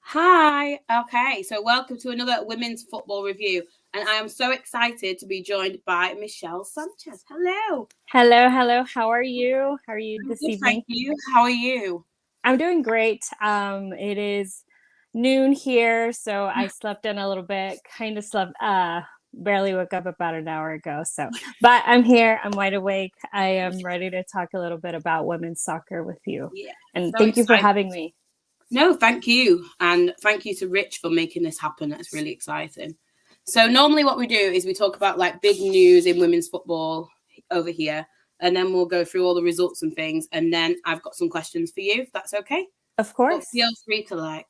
Hi. Okay, so welcome to another women's football review, and I am so excited to be joined by Michelle Sanchez. Hello. Hello, hello. How are you? How are you I'm this good, thank evening? you. How are you? I'm doing great. It is noon here, so I slept in a little bit. Kind of slept. Barely woke up about an hour ago. But I'm here. I'm wide awake. I am ready to talk a little bit about women's soccer with you. Yeah, And so thank you for excited. having me. No, thank you, and thank you to Rich for making this happen. That's really exciting. So normally, what we do is we talk about like big news in women's football over here, and then we'll go through all the results and things, and then I've got some questions for you, if that's okay. Of But course. feel free to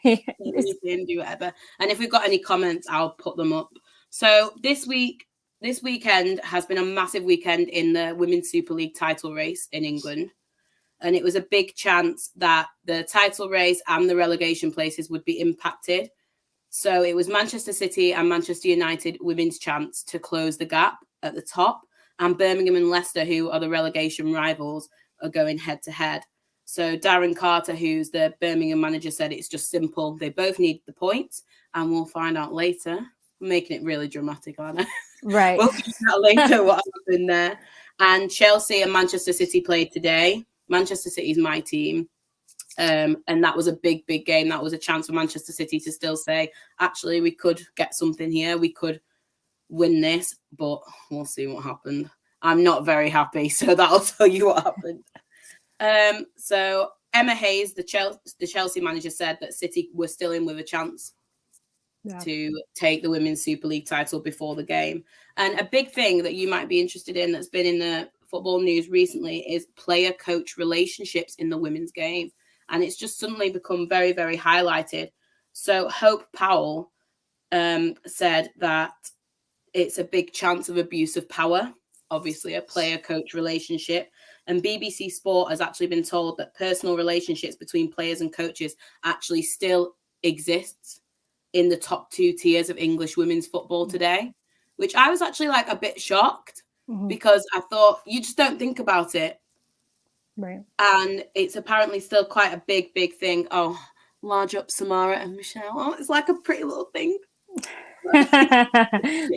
It's- anything, do whatever. And if we've got any comments, I'll put them up. So this weekend has been a massive weekend in the Women's Super League title race in England. And it was a big chance that the title race and the relegation places would be impacted. So it was Manchester City and Manchester United women's chance to close the gap at the top. And Birmingham and Leicester, who are the relegation rivals, are going head to head. So Darren Carter, who's the Birmingham manager, said it's just simple. They both need the points, and we'll find out later. I'm making it really dramatic, aren't I? right. We'll find out later what happened there. And Chelsea and Manchester City played today. Manchester City is my team. And that was a big, big game. That was a chance for Manchester City to still say, actually, we could get something here. We could win this, but we'll see what happened. I'm not very happy, so that'll tell you what happened. So Emma Hayes, the Chelsea manager, said that City were still in with a chance to take the Women's Super League title before the game. And a big thing that you might be interested in that's been in the football news recently is player-coach relationships in the women's game. And it's just suddenly become very, very highlighted. So Hope Powell said that it's a big chance of abuse of power, obviously a player-coach relationship. And BBC Sport has actually been told that personal relationships between players and coaches actually still exists in the top two tiers of English women's football today, which I was actually like a bit shocked because I thought you just don't think about it. Right. And it's apparently still quite a big, big thing. Oh, large up Samara and Michelle. Oh, it's like a pretty little thing.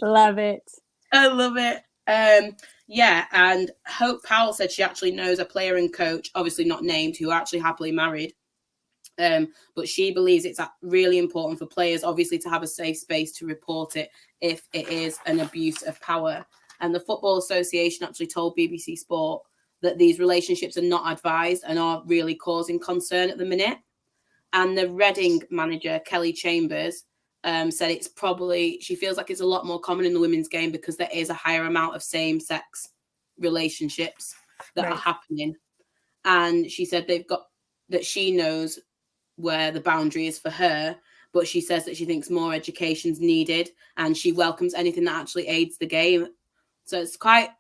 Love it. I love it. Yeah, and Hope Powell said she actually knows a player and coach, obviously not named, who are actually happily married. But she believes it's really important for players, obviously, to have a safe space to report it if it is an abuse of power. And the Football Association actually told BBC Sport that these relationships are not advised and are really causing concern at the minute. And the Reading manager, Kelly Chambers, said it's probably, she feels like it's a lot more common in the women's game because there is a higher amount of same-sex relationships that are happening. And she said that she knows where the boundary is for her, but she says that she thinks more education's needed and she welcomes anything that actually aids the game. So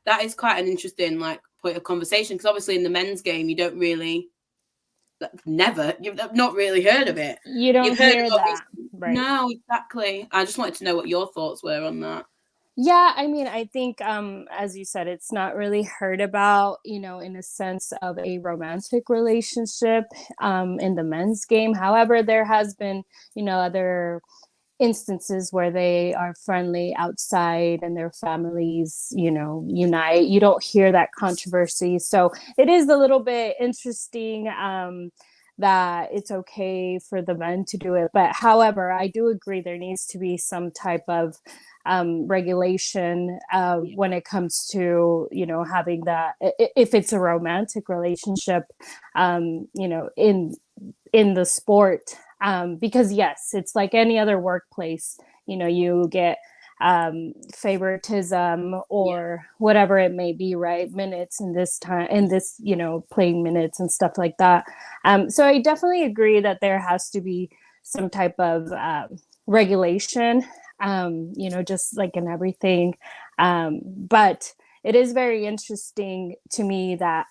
that is quite an interesting point of conversation, because obviously in the men's game you've not really heard of it. You don't hear that. Right. No, exactly. I just wanted to know what your thoughts were on that. Yeah, I mean, I think, as you said, it's not really heard about, in a sense of a romantic relationship in the men's game. However, there has been, other instances where they are friendly outside and their families, unite. You don't hear that controversy. So it is a little bit interesting that it's okay for the men to do it. But however, I do agree there needs to be some type of regulation when it comes to, having that, if it's a romantic relationship, in the sport. Because yes, it's like any other workplace, you get favoritism or whatever it may be, right? Minutes in this time, in this, playing minutes and stuff like that. So I definitely agree that there has to be some type of regulation, just like in everything. But it is very interesting to me that,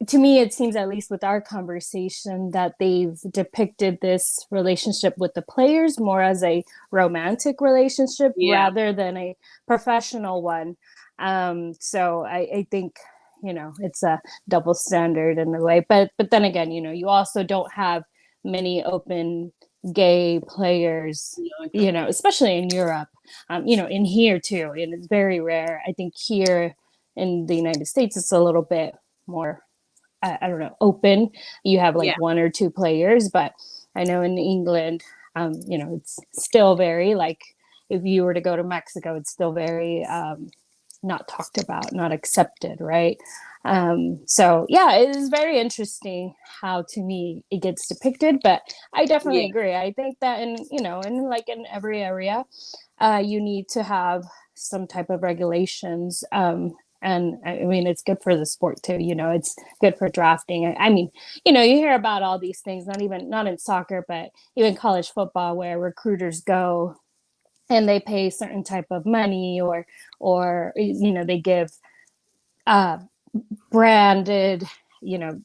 to me, it seems, at least with our conversation, that they've depicted this relationship with the players more as a romantic relationship rather than a professional one. So I think, it's a double standard in a way. But then again, you also don't have many open gay players, you know, especially in Europe, you know, in here too. And it's very rare. I think here in the United States, it's a little bit more, I don't know, open. You have like one or two players, but I know in England, you know, it's still very like, if you were to go to Mexico, it's still very not talked about, not accepted, right? So yeah, it is very interesting how, to me, it gets depicted, but I definitely agree. I think that in, you know, in like in every area, you need to have some type of regulations. And I mean, it's good for the sport too. You know, it's good for drafting. I mean, you know, you hear about all these things, not in soccer, but even college football, where recruiters go and they pay certain type of money, or you know, they give branded, you know,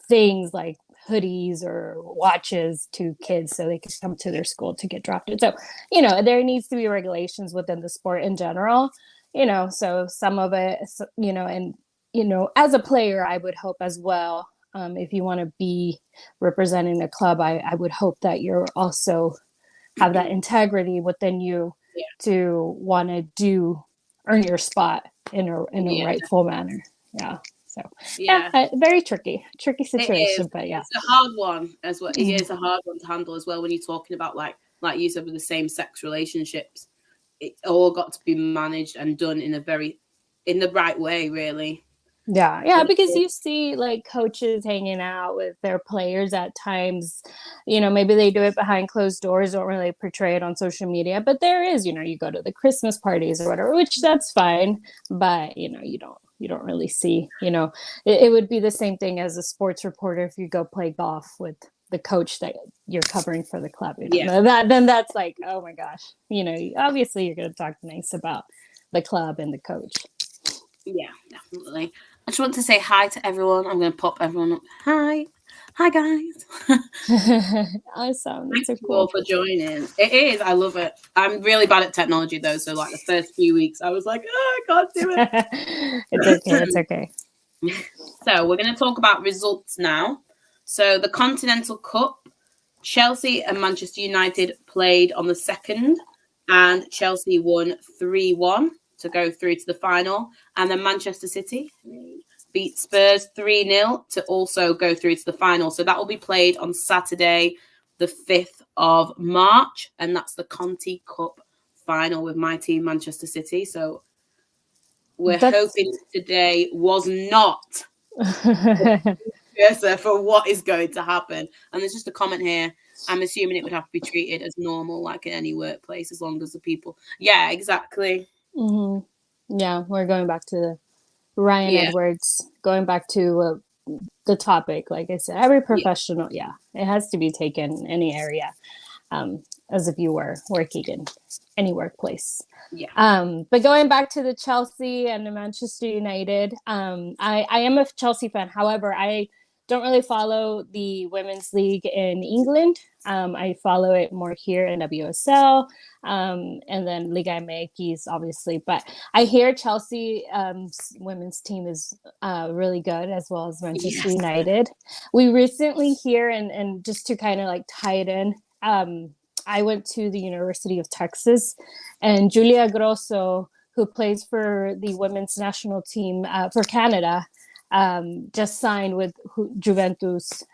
things like hoodies or watches to kids so they can come to their school to get drafted. So, you know, there needs to be regulations within the sport in general, you know, so some of it, you know, and, you know, as a player, I would hope as well, if you want to be representing a club, I would hope that you're also have that integrity within you to want to earn your spot in a rightful manner. Yeah. So very tricky situation, but it's a hard one as well. It is a hard one to handle as well when you're talking about like you said with the same sex relationships. It's all got to be managed and done in the right way, really. Yeah, because you see like coaches hanging out with their players at times, you know, maybe they do it behind closed doors, don't really portray it on social media, but there is, you know, you go to the Christmas parties or whatever, which that's fine, but you know, you don't really see, you know, it would be the same thing as a sports reporter if you go play golf with the coach that you're covering for the club, you know, then that's like, oh my gosh, you know, obviously you're going to talk nice about the club and the coach. Yeah, definitely. I just want to say hi to everyone. I'm going to pop everyone up. Hi guys. Awesome. Thank so you cool all for joining. It is. I love it. I'm really bad at technology though, so like the first few weeks, I was like, oh, I can't do it. It's okay. So we're going to talk about results now. So the Continental Cup, Chelsea and Manchester United played on the 2nd, and Chelsea won 3-1 to go through to the final. And then Manchester City beat Spurs 3-0 to also go through to the final. So that will be played on Saturday, the 5th of March. And that's the Conti Cup final with my team, Manchester City. So we're hoping today was not for what is going to happen. And there's just a comment here. I'm assuming it would have to be treated as normal, like in any workplace, as long as the people. Yeah, exactly. Mm-hmm. Yeah, we're going back to the Ryan Edwards, going back to the topic. Like I said, every professional, it has to be taken in any area, as if you were working in any workplace. Yeah. But going back to the Chelsea and the Manchester United, I am a Chelsea fan. However, I don't really follow the women's league in England. I follow it more here in WSL, and then Liga MX, obviously. But I hear Chelsea women's team is really good, as well as Manchester United. We recently here, and just to kind of like tie it in, I went to the University of Texas, and Julia Grosso, who plays for the women's national team for Canada, just signed with Juventus.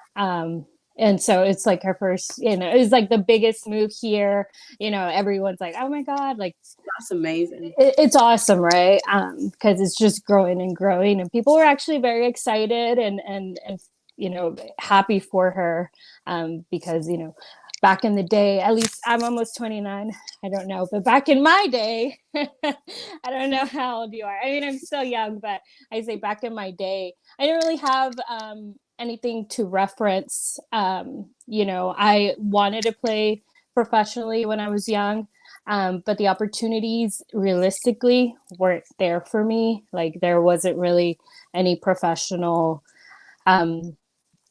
And so it's like her first, you know, it's like the biggest move here. You know, everyone's like, oh my God, like that's amazing. It's awesome, right? Because it's just growing and growing, and people were actually very excited and you know, happy for her, because, you know, back in the day, at least I'm almost 29. I don't know, but back in my day, I don't know how old you are. I mean, I'm still young, but I say back in my day, I didn't really have anything to reference. You know, I wanted to play professionally when I was young, but the opportunities realistically weren't there for me. Like there wasn't really any professional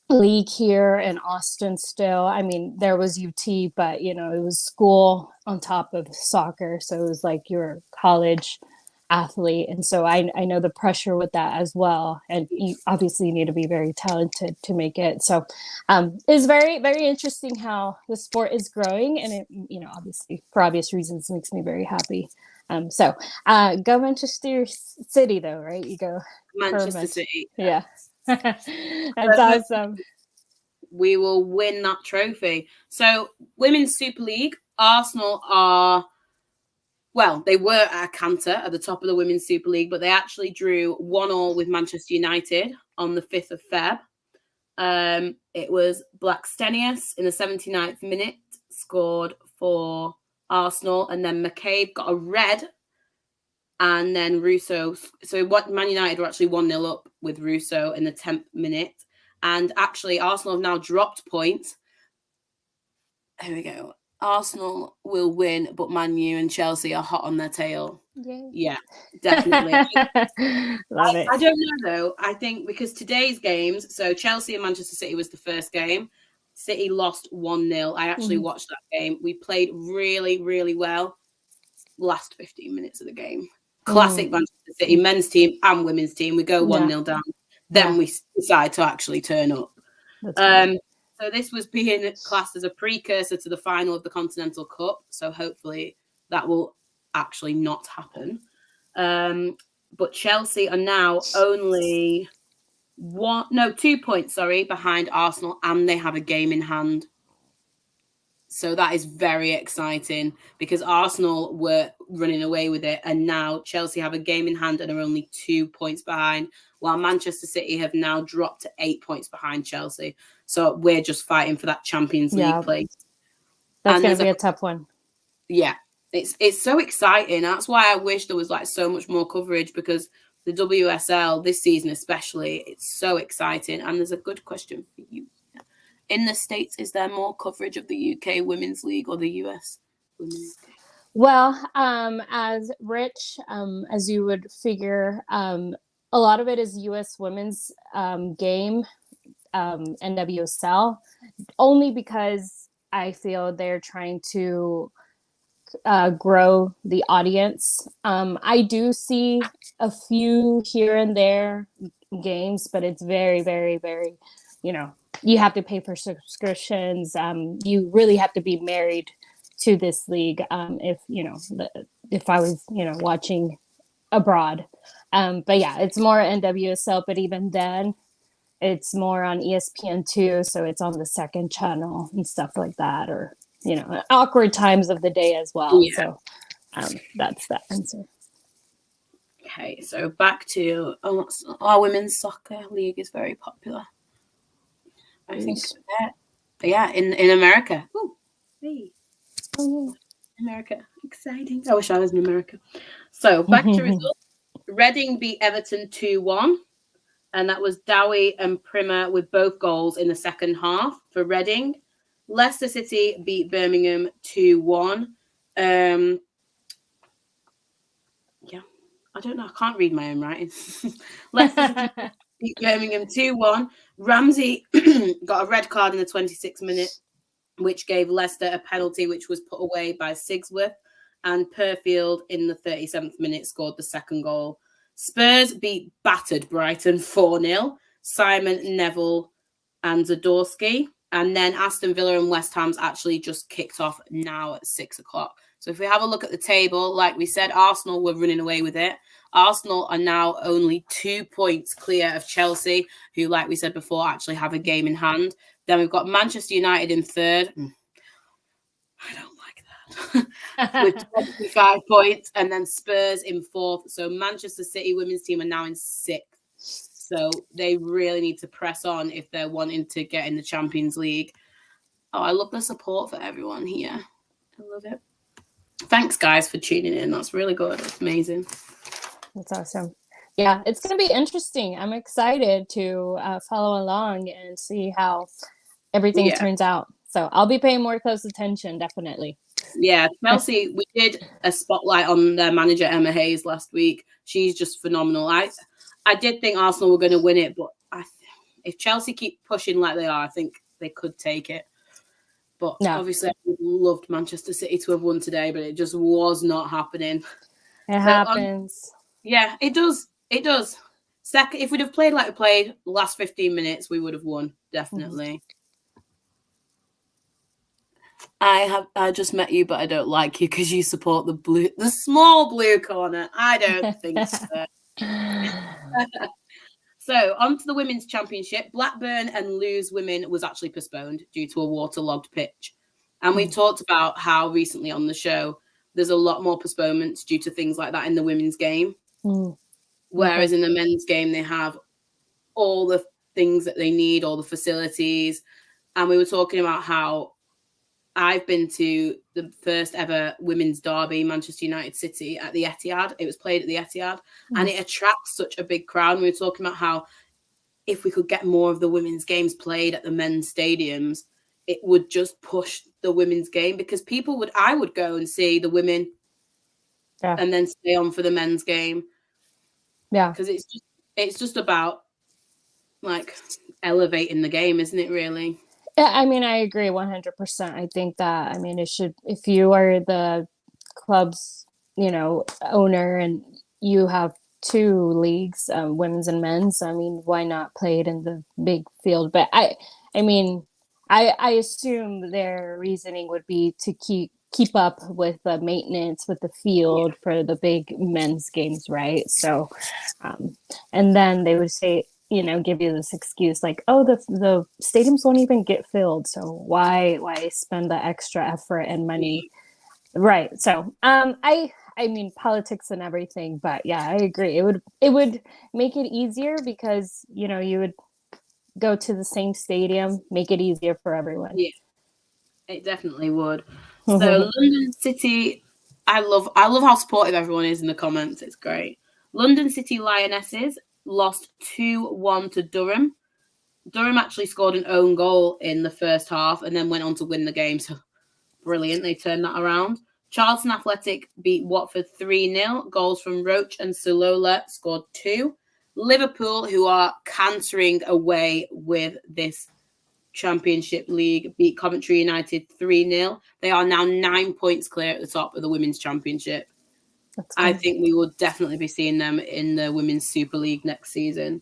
league here in Austin still. I mean, there was UT, but you know, it was school on top of soccer. So it was like your college athlete, and so I know the pressure with that as well, and you obviously need to be very talented to make it. So it's very, very interesting how the sport is growing, and it, you know, obviously for obvious reasons makes me very happy. So go Manchester City though, right? You go Manchester City. Yeah. That's awesome. We will win that trophy. So Women's Super League, Arsenal are, well, they were at a canter at the top of the Women's Super League, but they actually drew 1-1 with Manchester United on the 5th of Feb. It was Blackstenius in the 79th minute scored for Arsenal, and then McCabe got a red, and then Russo. So what Man United were actually 1-0 up with Russo in the 10th minute, and actually Arsenal have now dropped points. Here we go. Arsenal will win, but Man U and Chelsea are hot on their tail. Yay. Yeah, definitely. Love it. I don't know, though. I think because today's games, so Chelsea and Manchester City was the first game. City lost 1-0. I actually watched that game. We played really, really well last 15 minutes of the game. Classic Manchester City men's team and women's team. We go 1-0 down. Then we decide to actually turn up. So this was being classed as a precursor to the final of the Continental Cup. So hopefully that will actually not happen. But Chelsea are now only 2 points, behind Arsenal, and they have a game in hand. So that is very exciting because Arsenal were running away with it, and now Chelsea have a game in hand and are only 2 points behind, while Manchester City have now dropped to 8 points behind Chelsea. So we're just fighting for that Champions League place. That's going to be a tough one. Yeah, it's so exciting. That's why I wish there was like so much more coverage, because the WSL this season especially, it's so exciting. And there's a good question for you. In the States, is there more coverage of the UK Women's League or the US Women's League? Well, as Rich, as you would figure, a lot of it is US Women's game, NWSL, only because I feel they're trying to grow the audience. I do see a few here and there games, but it's very, very, very, you have to pay for subscriptions. You really have to be married to this league. If I was, watching abroad. But yeah, it's more NWSL, but even then it's more on ESPN2. So it's on the second channel and stuff like that, or, awkward times of the day as well. Yeah. So that's that answer. Okay. So back to our women's soccer league is very popular. I think in America. Ooh, hey. America. Exciting. I wish I was in America. So back to results. Reading beat Everton 2-1. And that was Dowie and Primer with both goals in the second half for Reading. Leicester City beat Birmingham 2-1. I don't know. I can't read my own writing. Leicester City beat Birmingham 2-1. Ramsey got a red card in the 26th minute, which gave Leicester a penalty, which was put away by Sigsworth. And Perfield in the 37th minute scored the second goal. Spurs beat battered Brighton 4-0. Simon, Neville and Zadorsky. And then Aston Villa and West Ham's actually just kicked off now at 6 o'clock. So if we have a look at the table, like we said, Arsenal were running away with it. Arsenal are now only 2 points clear of Chelsea, who, like we said before, actually have a game in hand. Then we've got Manchester United in third. I don't like that. With 25 points. And then Spurs in fourth. So Manchester City women's team are now in sixth. So they really need to press on if they're wanting to get in the Champions League. Oh, I love the support for everyone here. I love it. Thanks, guys, for tuning in. That's really good. It's amazing. That's awesome. Yeah, it's going to be interesting. I'm excited to follow along and see how everything turns out. So I'll be paying more close attention, definitely. Yeah, Chelsea, we did a spotlight on their manager, Emma Hayes, last week. She's just phenomenal. I did think Arsenal were going to win it, but if Chelsea keep pushing like they are, I think they could take it. But obviously, I would loved Manchester City to have won today, but it just was not happening. It happens. Yeah, it does. It does. Second, if we'd have played like we played the last 15 minutes, we would have won, definitely. I just met you, but I don't like you because you support the small blue corner. I don't think so. So on to the women's championship. Blackburn and Lewes women was actually postponed due to a waterlogged pitch. And we've talked about how recently on the show there's a lot more postponements due to things like that in the women's game. Whereas in the men's game, they have all the things that they need, all the facilities. And we were talking about how I've been to the first ever women's derby, Manchester United City, at the Etihad. It was played at the Etihad, and it attracts such a big crowd. And we were talking about how if we could get more of the women's games played at the men's stadiums, it would just push the women's game, because I would go and see the women and then stay on for the men's game. Yeah. Because it's just about like elevating the game, isn't it, really? Yeah, I mean, I agree 100%. I think that, I mean, it should, if you are the club's, owner and you have two leagues, women's and men's, I mean, why not play it in the big field? But I mean, I assume their reasoning would be to keep up with the maintenance with the field for the big men's games, right? So, and then they would say, give you this excuse like, oh, the stadiums won't even get filled, so why spend the extra effort and money? Right. So I mean, politics and everything, but yeah, I agree. It would make it easier because you would go to the same stadium, make it easier for everyone. Yeah, it definitely would. So London City, I love how supportive everyone is in the comments. It's great. London City Lionesses lost 2-1 to Durham. Durham actually scored an own goal in the first half and then went on to win the game. So brilliant. They turned that around. Charlton Athletic beat Watford 3-0. Goals from Roach and Sulola scored 2. Liverpool, who are cantering away with this Championship League, beat Coventry United 3-0. They are now 9 points clear at the top of the Women's Championship. I think we will definitely be seeing them in the Women's Super League next season.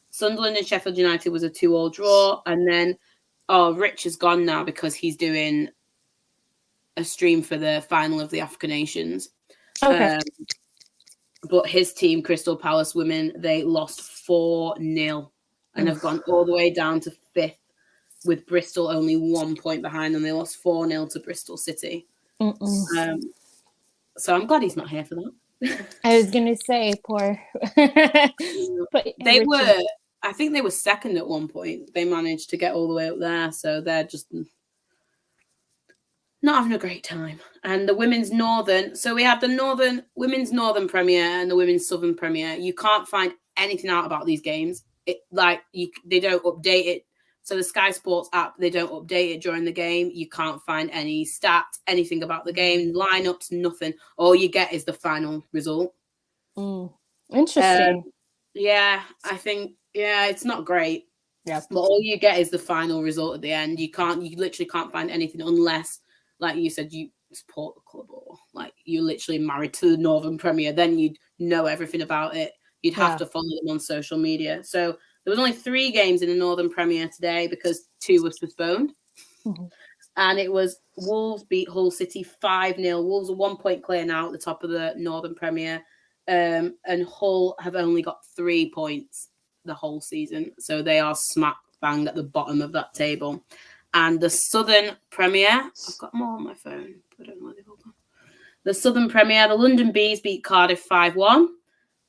Sunderland and Sheffield United was a 2-2 draw. And then, Rich is gone now because he's doing a stream for the final of the African Nations. Okay. But his team, Crystal Palace Women, they lost 4-0 and have gone all the way down to 5th, with Bristol only 1 point behind them. They lost 4-0 to Bristol City. So I'm glad he's not here for that. I was going to say, poor. But I think they were second at one point. They managed to get all the way up there. So they're just not having a great time. And the women's northern. So we have the women's northern premier and the women's southern premier. You can't find anything out about these games. They don't update it. So the Sky Sports app, they don't update it during the game. You can't find any stats, anything about the game, lineups, nothing. All you get is the final result. Interesting. I think, it's not great. Yeah. But all you get is the final result at the end. You literally can't find anything unless, like you said, you support the club or like you're literally married to the Northern Premier. Then you'd know everything about it. You'd have to follow them on social media. So there was only 3 games in the Northern Premier today because 2 was postponed. And it was Wolves beat Hull City 5-0. Wolves are 1 point clear now at the top of the Northern Premier. And Hull have only got 3 points the whole season. So they are smack bang at the bottom of that table. And the Southern Premier, I've got more on my phone. I don't know where they've all gone. The Southern Premier, the London Bees beat Cardiff 5-1.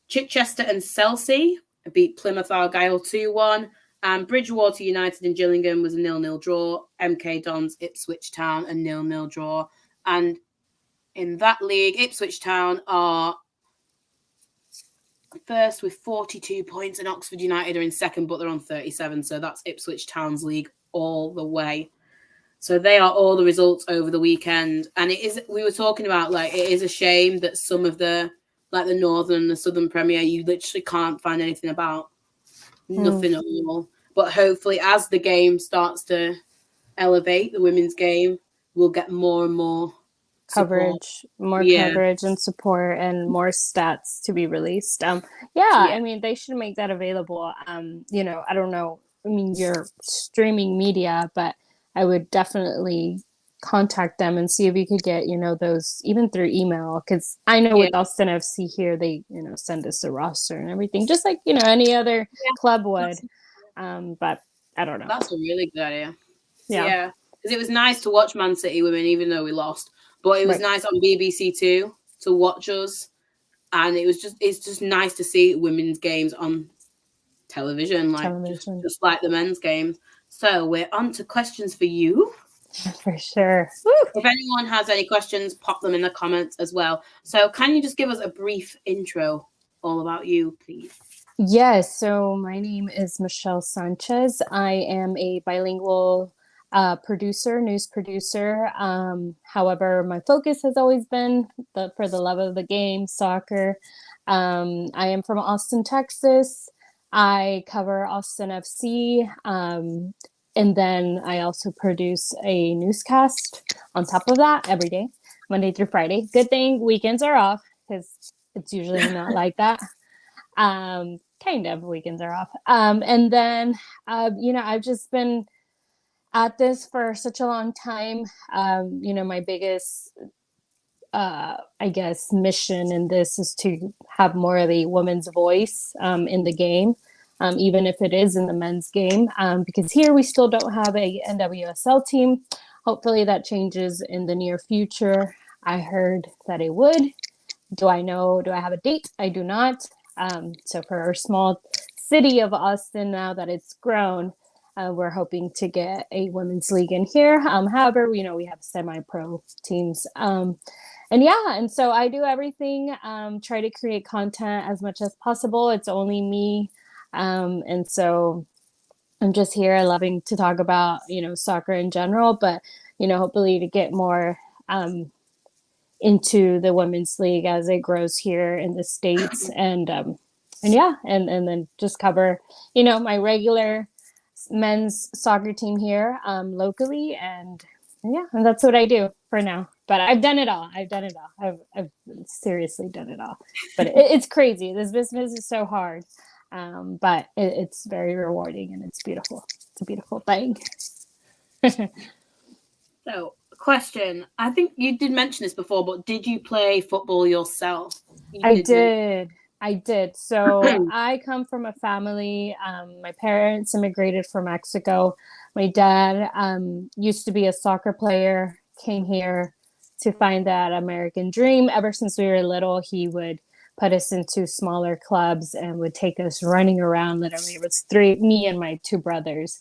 Chichester and Chelsea beat Plymouth Argyle 2-1. And Bridgewater United and Gillingham was a 0-0 draw. MK Dons, Ipswich Town, a 0-0 draw. And in that league, Ipswich Town are first with 42 points, and Oxford United are in second, but they're on 37. So that's Ipswich Town's league all the way. So they are all the results over the weekend. And we were talking about, like, it is a shame that some of the, like the Northern and the Southern Premier, you literally can't find anything about. Nothing at all. But hopefully as the game starts to elevate, the women's game, we'll get more and more coverage, more Yeah. coverage and support, and more stats to be released. Yeah. I mean, they should make that available. You know, I don't know. I mean, you're streaming media, but I would definitely contact them and see if you could get, you know, those even through email. Because I know Yeah. with Austin FC here, they, you know, send us a roster and everything, just like, you know, any other club would. But I don't know. That's a really good idea. Yeah. Because it was nice to watch Man City women, even though we lost. But it was Right. nice on BBC Two to watch us, and it's just nice to see women's games on television, like just like the men's games. So we're on to questions for you. For sure. If anyone has any questions, pop them in the comments as well. So can you just give us a brief intro all about you, please? Yes. So my name is Michelle Sanchez. I am a bilingual news producer. However, my focus has always been for the love of the game, soccer. I am from Austin, Texas. I cover Austin FC. And then I also produce a newscast on top of that every day, Monday through Friday. Good thing weekends are off because it's usually not like that. Kind of weekends are off. And then, you know, I've just been at this for such a long time. You know, my biggest, I guess, mission in this is to have more of a woman's voice in the game, even if it is in the men's game, because here we still don't have a NWSL team. Hopefully that changes in the near future. I heard that it would. Do I have a date? I do not. So for our small city of Austin, now that it's grown, we're hoping to get a women's league in here. However, you know, we have semi-pro teams. And so I do everything, try to create content as much as possible. It's only me. And so I'm just here loving to talk about, you know, soccer in general, but, you know, hopefully to get more into the women's league as it grows here in the States. And then just cover, you know, my regular men's soccer team here locally. And that's what I do for now. But I've done it all. I've seriously done it all. But it's crazy. This business is so hard. But it's very rewarding and it's beautiful. It's a beautiful thing. So, question. I think you did mention this before, but did you play football yourself? I did. So I come from a family. My parents immigrated from Mexico. My dad used to be a soccer player, came here to find that American dream. Ever since we were little, he would put us into smaller clubs and would take us running around. Literally, it was me and my two brothers.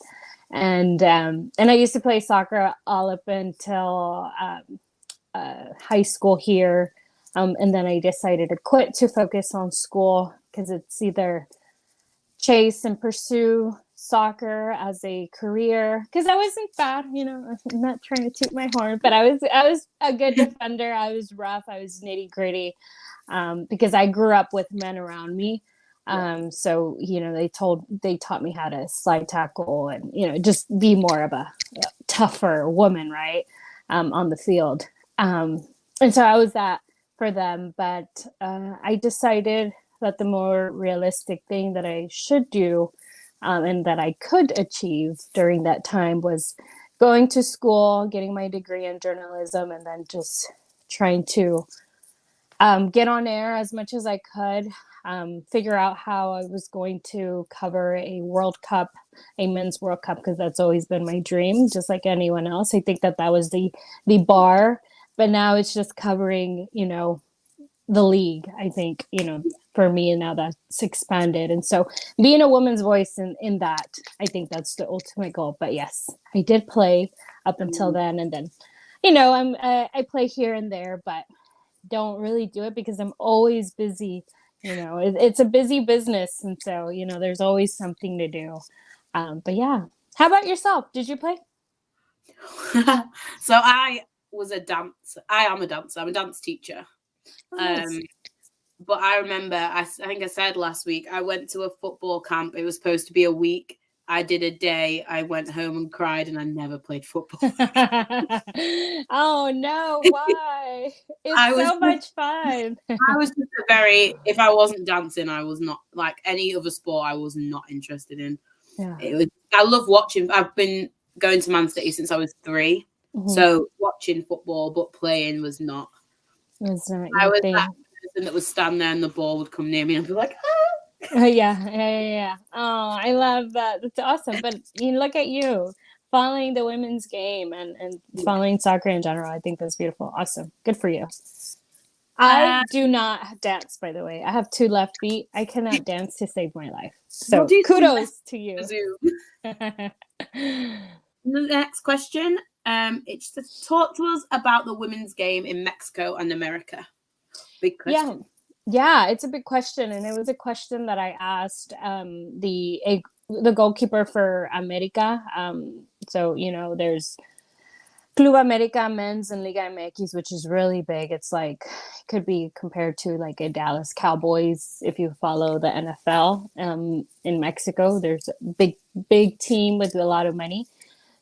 And I used to play soccer all up until high school here. And then I decided to quit to focus on school because it's either chase and pursue soccer as a career. Because I wasn't bad, you know, I'm not trying to toot my horn, but I was a good defender. I was rough. I was nitty gritty because I grew up with men around me. So, you know, they taught me how to slide tackle and, you know, just be more of a tougher woman, right? On the field. And so I was that for them, but I decided that the more realistic thing that I should do and that I could achieve during that time was going to school, getting my degree in journalism, and then just trying to get on air as much as I could, figure out how I was going to cover a World Cup, a men's World Cup, because that's always been my dream, just like anyone else. I think that was the bar, but now it's just covering, you know, the league, I think, you know, for me, and now that's expanded. And so being a woman's voice in that, I think that's the ultimate goal. But yes, I did play up until then. And then, you know, I play here and there, but don't really do it because I'm always busy. You know, it's a busy business. And so, you know, there's always something to do. But yeah. How about yourself? Did you play? So I was a dancer. I am a dancer. I'm a dance teacher. Nice. But I remember, I think I said last week, I went to a football camp. It was supposed to be a week, I did a day. I went home and cried, and I never played football. Oh no, why? I It's was so much fun. I was just a very, if I wasn't dancing, I was not, like any other sport, I was not interested in. Yeah. I love watching. I've been going to Man City since I was 3. Mm-hmm. So watching football, but playing was not. It's not I your was thing. that person that would stand there and the ball would come near me and I'd be like, Yeah. Oh, I love that. That's awesome. But you look at you following the women's game and following soccer in general. I think that's beautiful. Awesome. Good for you. I do not dance, by the way. I have 2 left feet. I cannot dance to save my life. So kudos to you. The next question. It's just talk to us about the women's game in Mexico and America. Big question. Yeah, it's a big question, and it was a question that I asked the goalkeeper for America. So there's Club America Men's and Liga MX, which is really big. It's like could be compared to like a Dallas Cowboys if you follow the NFL. In Mexico, there's a big team with a lot of money.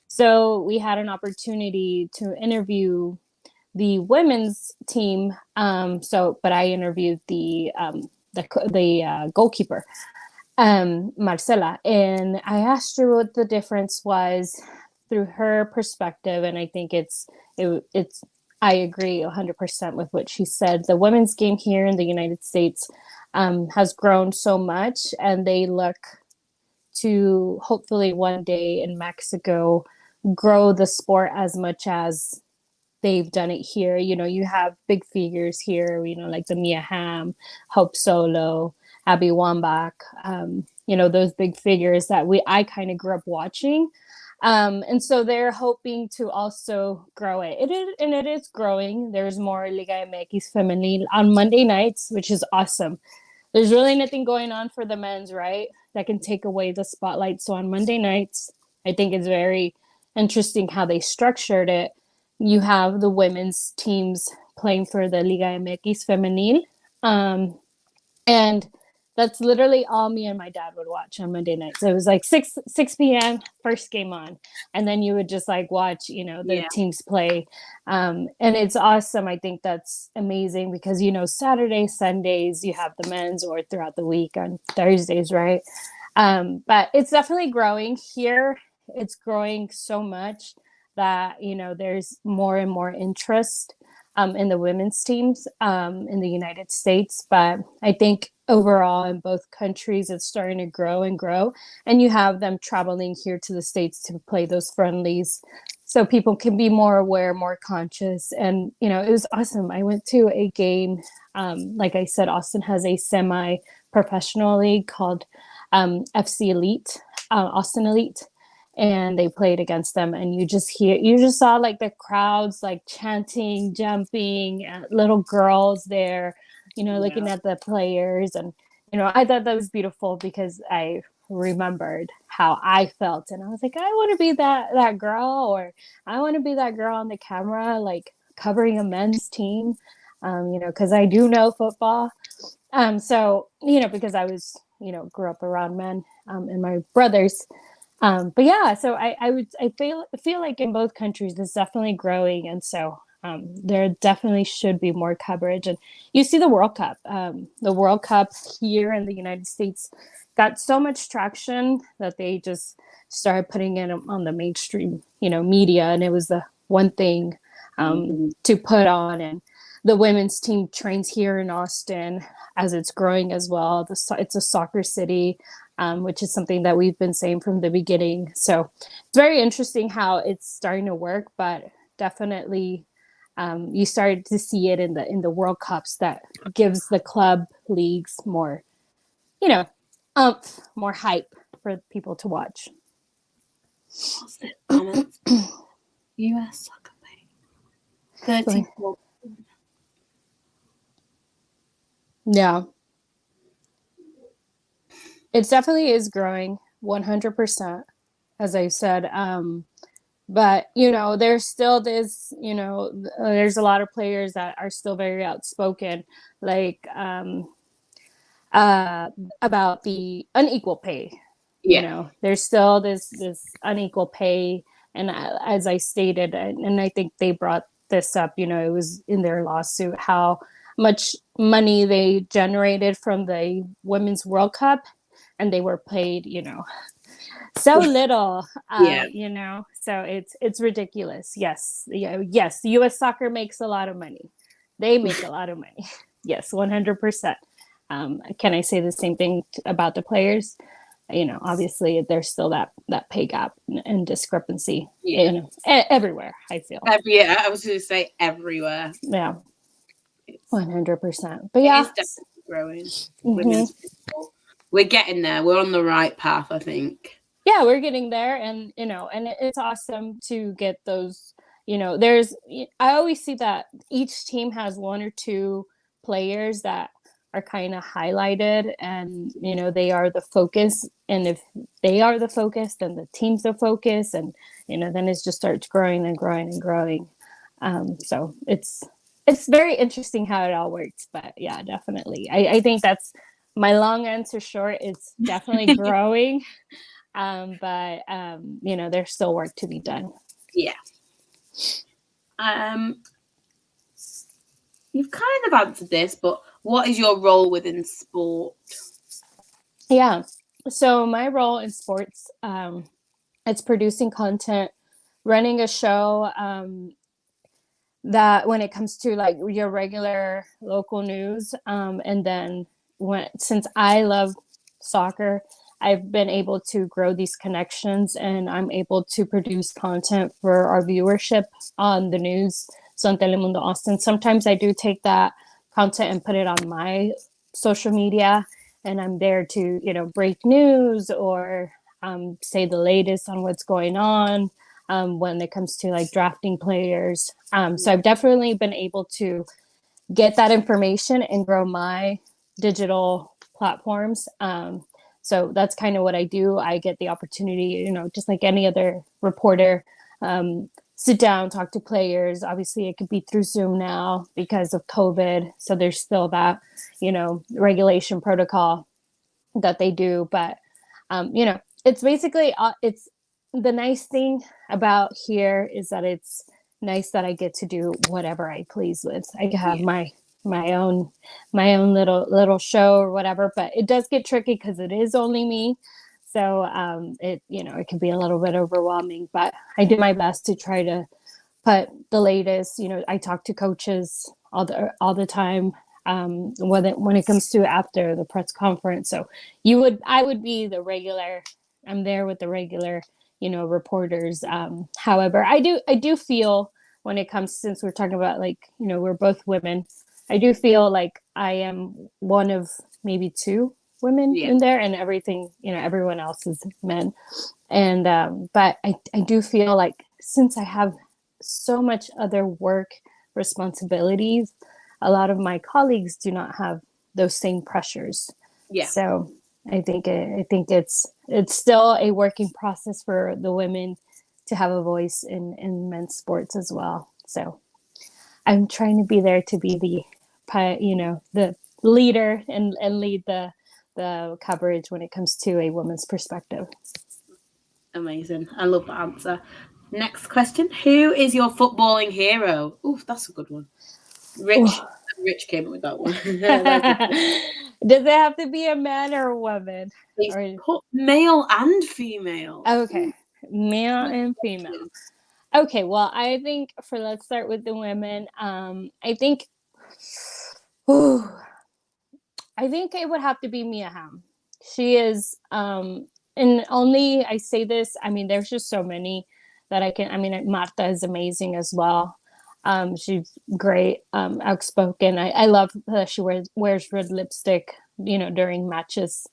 So we had an opportunity to interview the women's team. But I interviewed the goalkeeper, Marcela, and I asked her what the difference was through her perspective, and I think it's I agree 100% with what she said. The women's game here in the United States has grown so much, and they look to hopefully one day in Mexico grow the sport as much as they've done it here. You have big figures here, like the Mia Hamm, Hope Solo, Abby Wambach, those big figures that I kind of grew up watching. And so they're hoping to also grow it. It is growing. There's more Liga MX Femenil on Monday nights, which is awesome. There's really nothing going on for the men's, right? That can take away the spotlight. So on Monday nights, I think it's very interesting how they structured it. You have the women's teams playing for the Liga MX Femenil. And that's literally all me and my dad would watch on Monday nights. So it was like 6 p.m. first game on. And then you would just like watch, the teams play. And it's awesome. I think that's amazing because, Saturdays, Sundays, you have the men's or throughout the week on Thursdays, right? But it's definitely growing here. It's growing so much that, there's more and more interest in the women's teams in the United States. But I think overall in both countries, it's starting to grow and grow. And you have them traveling here to the States to play those friendlies so people can be more aware, more conscious. And, it was awesome. I went to a game. Like I said, Austin has a semi-professional league called FC Elite, Austin Elite. And they played against them, and you just saw like the crowds like chanting, jumping, little girls there, looking at the players. And I thought that was beautiful because I remembered how I felt, and I was like, I want to be that girl, or I want to be that girl on the camera, like covering a men's team, because I do know football. So because I was grew up around men and my brothers. But yeah, so I feel like in both countries it's definitely growing, and so there definitely should be more coverage. And you see the World Cup. The World Cup here in the United States got so much traction that they just started putting it on the mainstream, media, and it was the one thing to put on. And the women's team trains here in Austin as it's growing as well. It's a soccer city. Which is something that we've been saying from the beginning. So it's very interesting how it's starting to work, but definitely you started to see it in the World Cups that gives the club leagues more, more hype for people to watch. What's the comments? US soccer league. 34. Yeah. It definitely is growing 100%, as I said. But, there's still this, there's a lot of players that are still very outspoken, like about the unequal pay you know, there's still this unequal pay. And as I stated, and I think they brought this up, you know, it was in their lawsuit, how much money they generated from the Women's World Cup, and they were paid, you know, so little, you know, so it's ridiculous. Yes. Yes. US soccer makes a lot of money. They make a lot of money. Yes, 100%. Can I say the same thing about the players? You know, obviously there's still that pay gap and discrepancy, you know, everywhere, I feel. I was going to say everywhere. Yeah. 100%. But yeah. It is definitely growing. Women's football. We're getting there. We're on the right path, I think. Yeah, we're getting there. And, you know, and it's awesome to get those, you know, I always see that each team has one or two players that are kind of highlighted, and, you know, they are the focus. And if they are the focus, then the team's the focus. And, you know, then it just starts growing and growing and growing. So it's very interesting how it all works. But yeah, definitely. I think that's my long answer short. It's definitely growing. But you know, there's still work to be done. Yeah. You've kind of answered this, but what is your role within sport? Yeah. So my role in sports, it's producing content, running a show, that when it comes to like your regular local news, and then since I love soccer, I've been able to grow these connections, and I'm able to produce content for our viewership on the news. So on Telemundo Austin, sometimes I do take that content and put it on my social media, and I'm there to, you know, break news or say the latest on what's going on when it comes to like drafting players. So I've definitely been able to get that information and grow my digital platforms. So that's kind of what I do. I get the opportunity, you know, just like any other reporter, sit down, talk to players. Obviously, it could be through Zoom now because of COVID. So there's still that, you know, regulation protocol that they do. But, you know, it's basically, it's the nice thing about here is that it's nice that I get to do whatever I please with. I can have my own little show or whatever, but it does get tricky because it is only me. So it, you know, it can be a little bit overwhelming, but I do my best to try to put the latest. You know, I talk to coaches all the time when it comes to after the press conference. So I would be the regular. I'm there with the regular, you know, reporters. However, I do feel when it comes, since we're talking about like, you know, we're both women, I do feel like I am one of maybe two women in there, and everything, you know, everyone else is men. And but I do feel like since I have so much other work responsibilities, a lot of my colleagues do not have those same pressures. So I think it's still a working process for the women to have a voice in men's sports as well. So I'm trying to be there to be the leader and lead the coverage when it comes to a woman's perspective. Amazing. I love that answer. Next question. Who is your footballing hero? Ooh, that's a good one. Rich came up with that one. Does it have to be a man or a woman? Put male and female. Okay. Male and female. Okay, well, I think let's start with the women. I think it would have to be Mia Hamm. She is, and only I say this, I mean, there's just so many that Marta is amazing as well. She's great, outspoken. I love that she wears red lipstick, you know, during matches.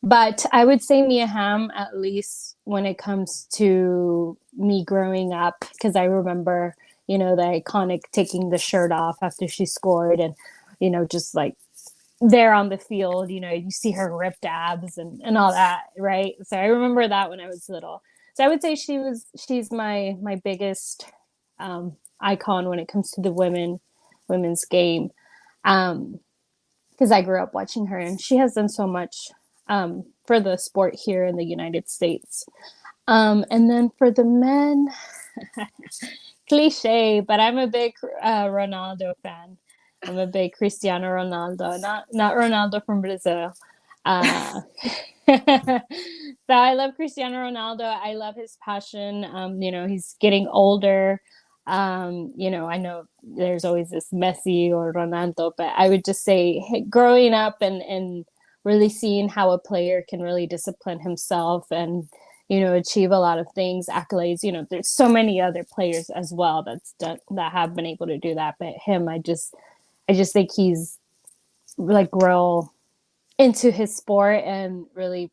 But I would say Mia Hamm, at least when it comes to me growing up, because I remember, you know, the iconic taking the shirt off after she scored, and, you know, just like there on the field, you know, you see her ripped abs and all that, right? So I remember that when I was little. So I would say she's my biggest icon when it comes to the women's game, because I grew up watching her, and she has done so much for the sport here in the United States. And then for the men, cliche, but I'm a big Ronaldo fan. I'm a big Cristiano Ronaldo, not Ronaldo from Brazil. Uh, so I love Cristiano Ronaldo. I love his passion. He's getting older. I know there's always this Messi or Ronaldo, but I would just say growing up and really seeing how a player can really discipline himself and achieve a lot of things, accolades. There's so many other players as well that have been able to do that, but him, I just think he's like real into his sport and really,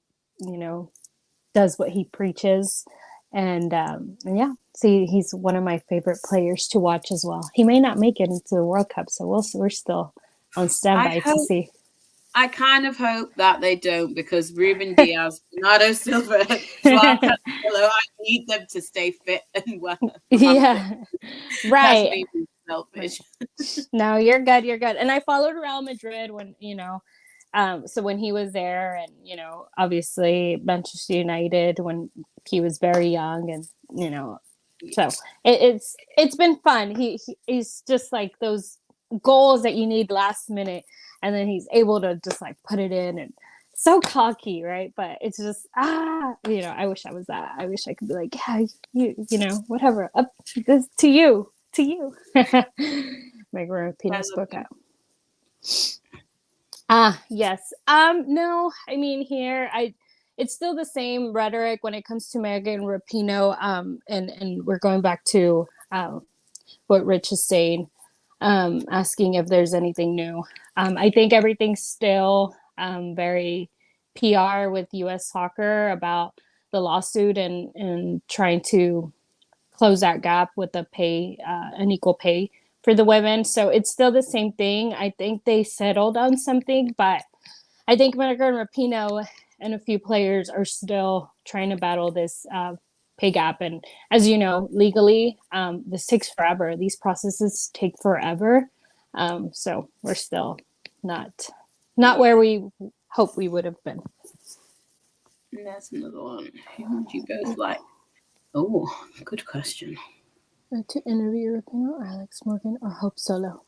does what he preaches. And yeah, see, he's one of my favorite players to watch as well. He may not make it into the World Cup, so we're still on standby to see. I kind of hope that they don't, because Ruben Diaz, Bernardo Silva, Joao Cancelo, I need them to stay fit and well. Yeah, right. That's selfish. No, you're good. You're good. And I followed Real Madrid when, so when he was there, and, obviously Manchester United when he was very young, and, so it's been fun. He's just like those goals that you need last minute, and then he's able to just like put it in, and so cocky, right? But it's just I wish I was that. I wish I could be like, yeah, whatever, up this to you. Meg Rapinoe spoke out. Yes. No, I mean, here it's still the same rhetoric when it comes to Megan Rapinoe. And we're going back to what Rich is saying, asking if there's anything new. I think everything's still very PR with U.S. Soccer about the lawsuit and trying to close that gap with the pay, an equal pay for the women. So it's still the same thing. I think they settled on something, but I think Megan Rapinoe and a few players are still trying to battle this pay gap. And as you know, legally, this takes forever. These processes take forever. So we're still not where we hope we would have been. And that's another one. Who would you both like? Oh, good question. To interview Rapinoe or Alex Morgan or Hope Solo?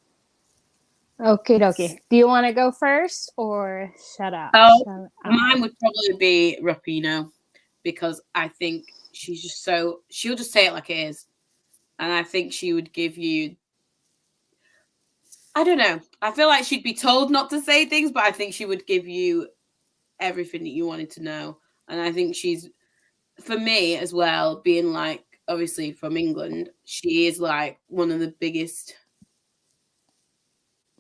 Okay, dokie. Do you want to go first or shut up? Mine would probably be Rapinoe, because I think she's just she'll just say it like it is. And I think she would give you, I don't know. I feel like she'd be told not to say things, but I think she would give you everything that you wanted to know. And I think she's, for me as well, being like, obviously from England, she is like one of the biggest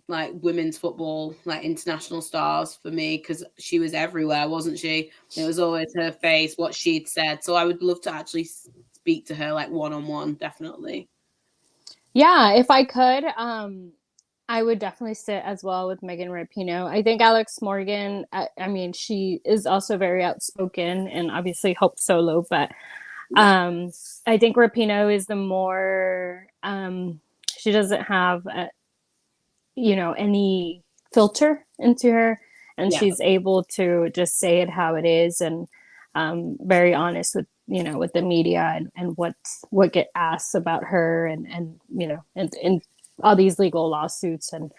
like women's football, like international stars for me, because she was everywhere, wasn't she? It was always her face, what she'd said. So I would love to actually speak to her like one-on-one, definitely. Yeah, if I could, I would definitely sit as well with Megan Rapinoe. I think Alex Morgan, I mean, she is also very outspoken, and obviously Hope Solo, but I think Rapinoe is the more, she doesn't have, any filter into her, and she's able to just say it how it is, and very honest with, with the media and what get asked about her and all these legal lawsuits. And,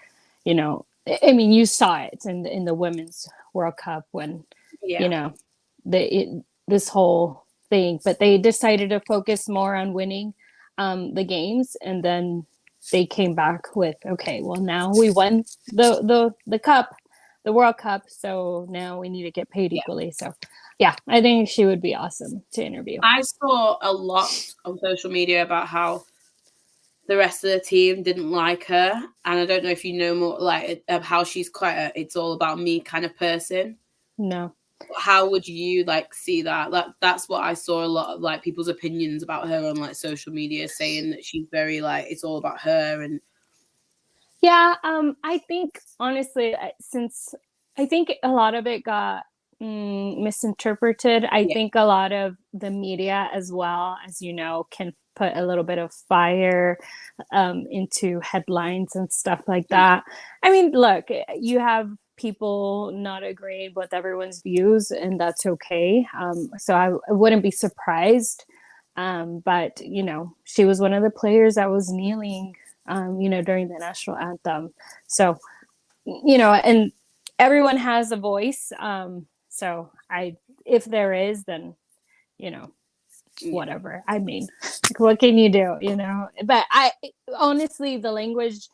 I mean, you saw it in the Women's World Cup when, this whole thing, but they decided to focus more on winning the games. And then they came back with, okay, well, now we won the cup, the World Cup. So now we need to get paid equally. So yeah, I think she would be awesome to interview. I saw a lot on social media about how the rest of the team didn't like her. And I don't know if you know more like how she's quite it's all about me kind of person. No. How would you like see that? That's what I saw a lot of like people's opinions about her on like social media, saying that she's very like it's all about her. And yeah, I think honestly, since I think a lot of it got misinterpreted, I think a lot of the media as well, as can put a little bit of fire into headlines and stuff like that. I mean, look, you have people not agreeing with everyone's views, and that's okay. So I wouldn't be surprised. But, you know, she was one of the players that was kneeling, you know, during the national anthem. So, you know, and everyone has a voice. So if there is, then, you know, whatever. I mean, what can you do, you know? But honestly, the language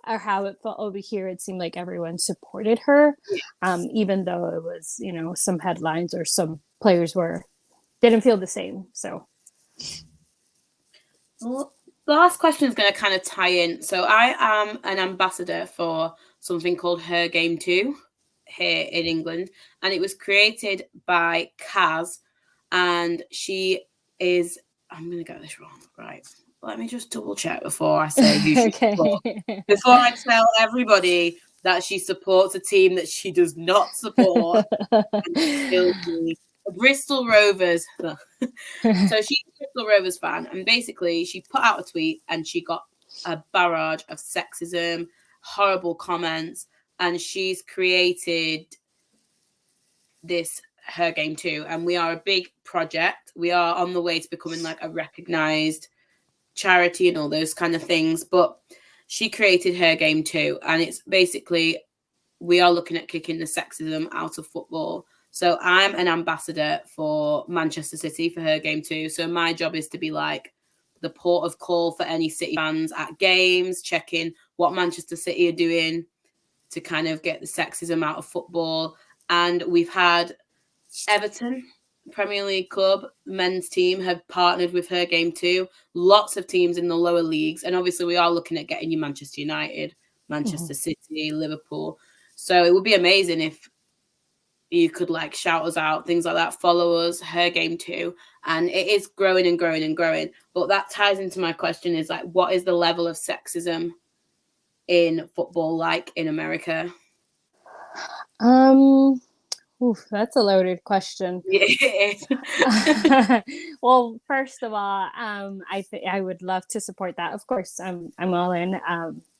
or how it felt over here, it seemed like everyone supported her, even though it was, you know, some headlines or some players didn't feel the same. So. Well, the last question is going to kind of tie in. So I am an ambassador for something called Her Game 2 here in England, and it was created by Kaz, and she is, I'm going to get this wrong, right? Let me just double check before I say who she supports. Before I tell everybody that she supports a team that she does not support. Bristol Rovers. So she's a Bristol Rovers fan, and basically she put out a tweet and she got a barrage of sexism, horrible comments, and she's created this Her Game 2, and we are a big project. We are on the way to becoming like a recognized charity and all those kind of things, but she created Her Game 2, and it's basically we are looking at kicking the sexism out of football. So I'm an ambassador for Manchester City for Her Game 2. So my job is to be like the port of call for any City fans at games, checking what Manchester City are doing to kind of get the sexism out of football. And we've had Everton, Premier League club, men's team have partnered with Her Game 2. Lots of teams in the lower leagues. And obviously we are looking at getting you Manchester United, Manchester City, Liverpool. So it would be amazing if you could like shout us out, things like that, follow us, Her Game 2. And it is growing and growing and growing. But that ties into my question is like, what is the level of sexism in football like in America? Oof, that's a loaded question. Yeah. Well, first of all, I would love to support that. Of course, I'm all in.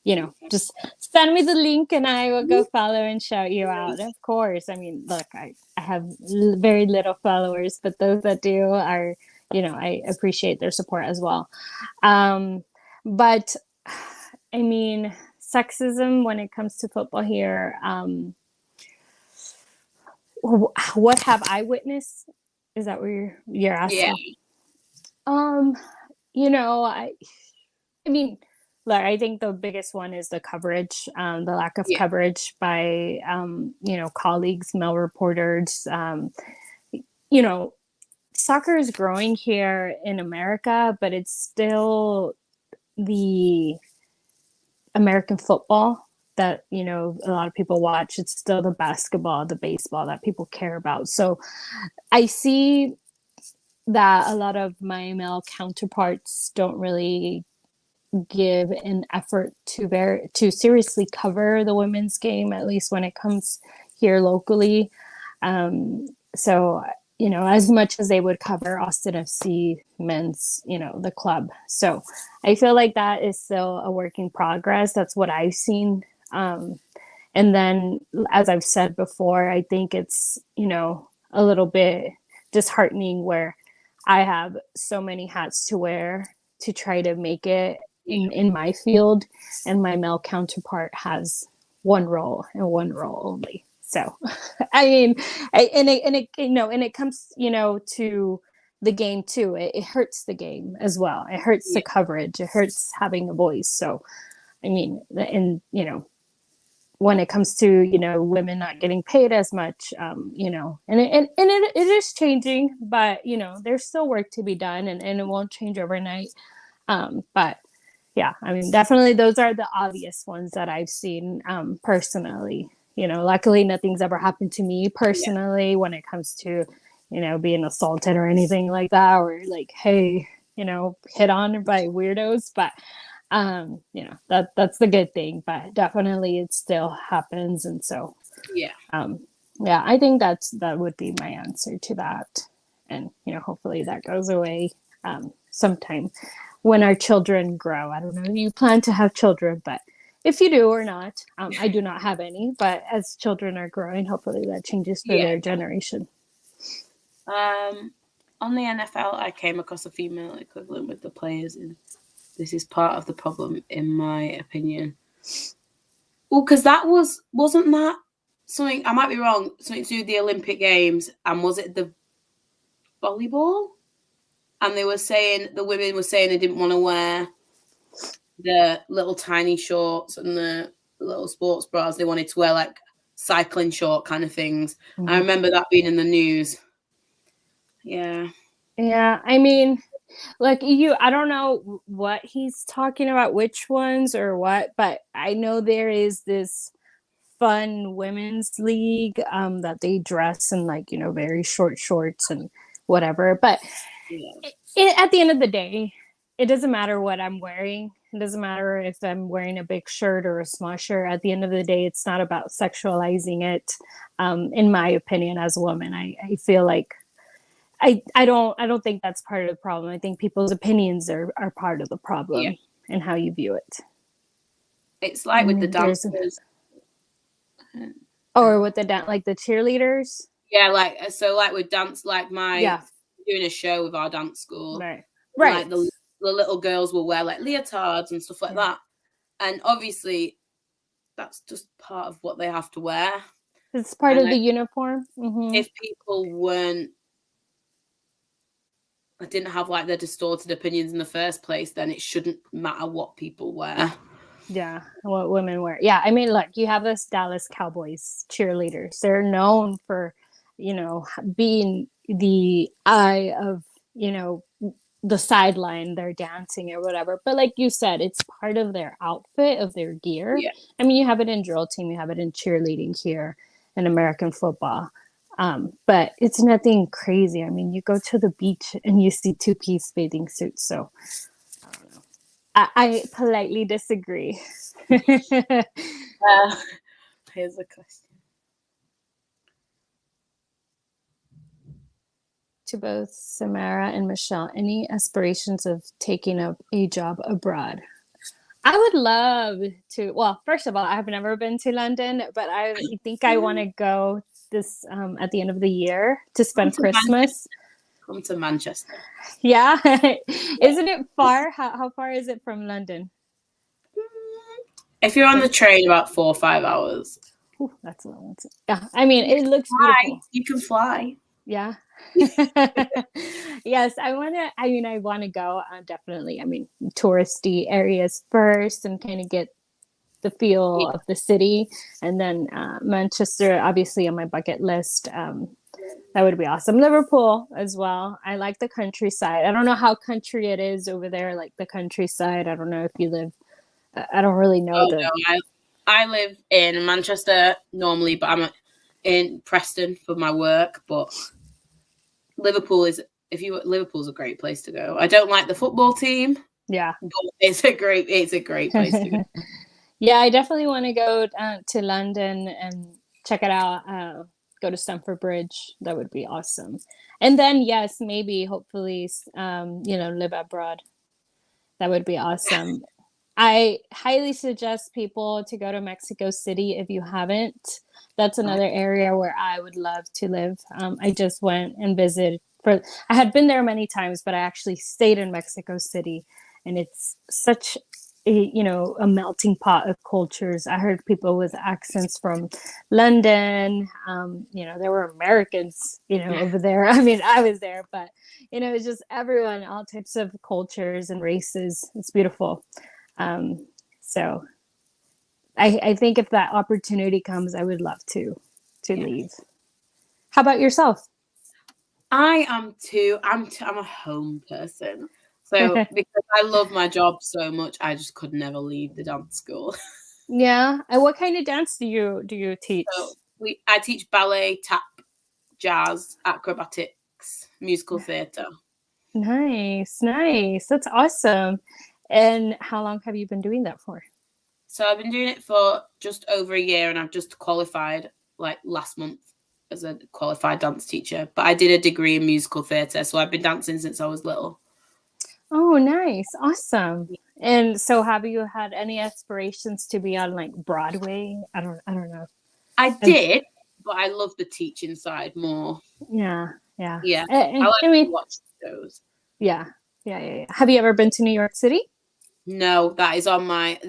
You know, just send me the link and I will go follow and shout you out. Of course. I mean, look, I have very little followers, but those that do are, you know, I appreciate their support as well. But I mean, sexism when it comes to football here, what have I witnessed? Is that what you're asking? Yeah. You know, I mean, look, I think the biggest one is the coverage, the lack of coverage by, you know, colleagues, male reporters. You know, soccer is growing here in America, but it's still the American football that, you know, a lot of people watch. It's still the basketball, the baseball that people care about. So I see that a lot of my male counterparts don't really give an effort to seriously cover the women's game, at least when it comes here locally. So, you know, as much as they would cover Austin FC men's, you know, the club. So I feel like that is still a work in progress. That's what I've seen. And then, as I've said before, I think it's, you know, a little bit disheartening where I have so many hats to wear to try to make it in my field, and my male counterpart has one role and one role only. So, I mean, and it you know, and it comes, you know, to the game too. It hurts the game as well. It hurts the coverage. It hurts having a voice. So, I mean, and you know, when it comes to, you know, women not getting paid as much, you know, and it is changing, but you know, there's still work to be done, and it won't change overnight. But yeah, I mean, definitely those are the obvious ones that I've seen personally. You know, luckily nothing's ever happened to me personally when it comes to, you know, being assaulted or anything like that, or like, hey, you know, hit on by weirdos. But you know, that's the good thing. But definitely it still happens. And so yeah, I think that would be my answer to that. And, you know, hopefully that goes away sometime when our children grow. I don't know if you plan to have children, but if you do or not. I do not have any, but as children are growing, hopefully that changes for their generation. On the NFL, I came across a female equivalent with the players, and this is part of the problem, in my opinion. Well, because wasn't that something, I might be wrong, something to do with the Olympic Games, and was it the volleyball? And they were saying, the women were saying they didn't want to wear the little tiny shorts and the little sports bras. They wanted to wear like cycling short kind of things. Mm-hmm. I remember that being in the news. Yeah. Yeah. I mean, like I don't know what he's talking about, which ones or what, but I know there is this fun women's league that they dress in like, very short shorts and whatever. But at the end of the day, it doesn't matter what I'm wearing. It doesn't matter if I'm wearing a big shirt or a small shirt. At the end of the day, it's not about sexualizing it. In my opinion, as a woman, I feel like I don't think that's part of the problem. I think people's opinions are part of the problem and how you view it. It's like with the dancers. Or with the like the cheerleaders. Yeah, like with dance, like doing a show with our dance school. Right. Like the little girls will wear like leotards and stuff like that. And obviously that's just part of what they have to wear. It's part of the uniform. Mm-hmm. If people didn't have like their distorted opinions in the first place, then it shouldn't matter what people wear. Yeah, what women wear. Yeah, I mean, look, you have this Dallas Cowboys cheerleaders. They're known for, being the eye of, the sideline. They're dancing or whatever. But like you said, it's part of their outfit, of their gear. Yeah. I mean, you have it in drill team, you have it in cheerleading here in American football. But it's nothing crazy. I mean, you go to the beach and you see two-piece bathing suits. So I don't know. I politely disagree. Here's a question. To both Samara and Michelle, any aspirations of taking up a job abroad? I would love to. Well, first of all, I've never been to London, but I think I want to go this at the end of the year to spend Christmas. Come to Manchester. Yeah. Isn't it far? How far is it from London? If you're on the train, about 4 or 5 hours. Ooh, that's a long. Yeah. I mean, it looks beautiful. You can fly. Yeah. Yes, I want to go definitely. I mean, touristy areas first and kind of get the feel of the city, and then Manchester obviously on my bucket list. That would be awesome. Liverpool as well. I like the countryside. I don't know how country it is over there, like the countryside. I don't know if you live. I don't really know. No, I live in Manchester normally, but I'm in Preston for my work. But Liverpool's a great place to go. I don't like the football team. Yeah, but it's a great place to go. Yeah, I definitely want to go to London and check it out. Go to Stamford Bridge. That would be awesome. And then, yes, maybe, hopefully, live abroad. That would be awesome. I highly suggest people to go to Mexico City if you haven't. That's another area where I would love to live. I just went and visited. I had been there many times, but I actually stayed in Mexico City. And it's such a melting pot of cultures. I heard people with accents from London. There were Americans, over there. I mean, I was there, but, it's just everyone, all types of cultures and races. It's beautiful. So I think if that opportunity comes, I would love to leave. How about yourself? I am too. I'm a home person. So because I love my job so much, I just could never leave the dance school. Yeah. And what kind of dance do you teach? So I teach ballet, tap, jazz, acrobatics, musical theatre. Nice. That's awesome. And how long have you been doing that for? So I've been doing it for just over a year, and I've just qualified like last month as a qualified dance teacher. But I did a degree in musical theatre, so I've been dancing since I was little. Oh, nice. Awesome. And so have you had any aspirations to be on like Broadway? I don't know. I did, but I love the teaching side more. Yeah. Yeah. Yeah. I like I to mean, watch those. yeah. Yeah. Have you ever been to New York City? No, that is on my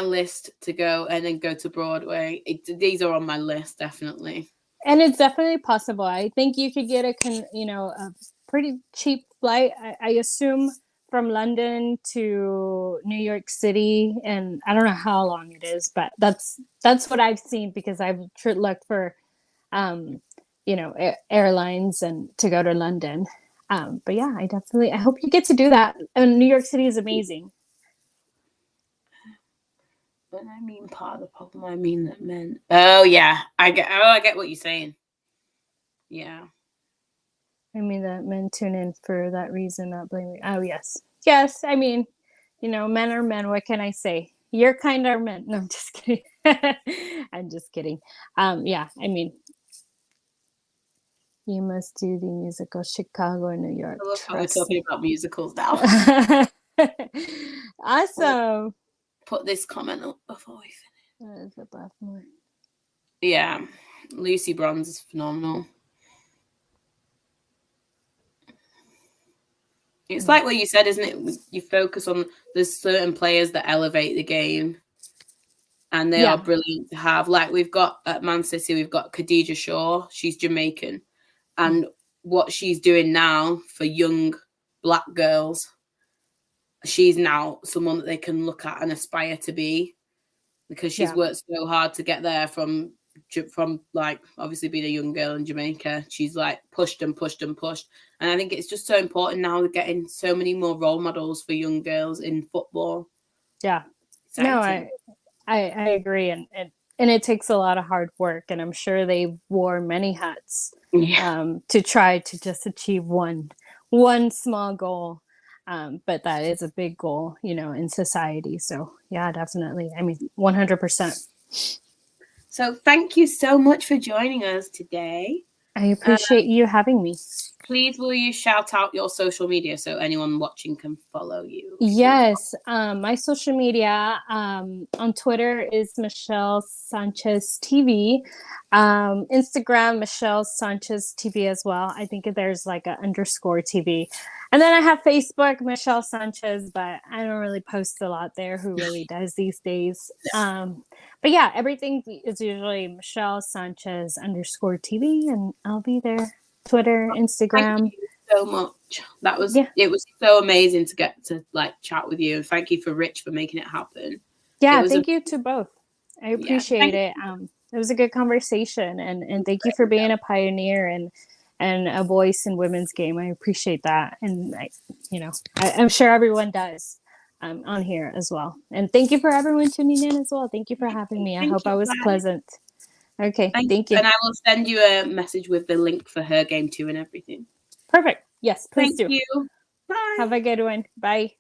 list to go and then go to Broadway. These are on my list, definitely. And it's definitely possible. I think you could get a pretty cheap flight. I assume from London to New York City, and I don't know how long it is, but that's what I've seen because I've looked for, airlines and to go to London. But yeah, I hope you get to do that. And New York City is amazing. When I mean part of the problem, I mean that men. Oh yeah, I get what you're saying. Yeah. I mean that men tune in for that reason, not blaming. Oh yes. I mean, men are men. What can I say? Your kind are men. No, I'm just kidding. I'm just kidding. Yeah. I mean, you must do the musical Chicago and New York. I love how we're talking about musicals now. Awesome. Put this comment up before we finish. The Yeah, Lucy Bronze is phenomenal. It's like what you said, isn't it? You focus on there's certain players that elevate the game, and they are brilliant to have. Like we've got at Man City, we've got Khadija Shaw. She's Jamaican, and what she's doing now for young Black girls, she's now someone that they can look at and aspire to be, because she's worked so hard to get there from like obviously being a young girl in Jamaica. She's like pushed and pushed and pushed, and I think it's just so important now getting so many more role models for young girls in football. Yeah, no, I agree, and it takes a lot of hard work, and I'm sure they wore many hats to try to just achieve one small goal. But that is a big goal, in society. So yeah, definitely. I mean, 100%. So thank you so much for joining us today. I appreciate you having me. Please, will you shout out your social media so anyone watching can follow you? Yes. My social media on Twitter is Michelle Sanchez TV. Instagram, Michelle Sanchez TV as well. I think there's like a _ TV. And then I have Facebook, Michelle Sanchez, but I don't really post a lot there. Who really does these days? But yeah, everything is usually Michelle Sanchez _ TV, and I'll be there. Twitter, Instagram. Thank you so much. It was so amazing to get to like chat with you, and thank you for Rich for making it happen. Yeah, thank you to both. I appreciate it. It was a good conversation, and thank you for being a pioneer and a voice in women's game. I appreciate that, and I'm sure everyone does on here as well. And thank you for everyone tuning in as well. Thank you for having me. I hope I was pleasant. Okay, thank you. And I will send you a message with the link for her game too and everything. Perfect. Yes, please do. Thank you. Bye. Have a good one. Bye.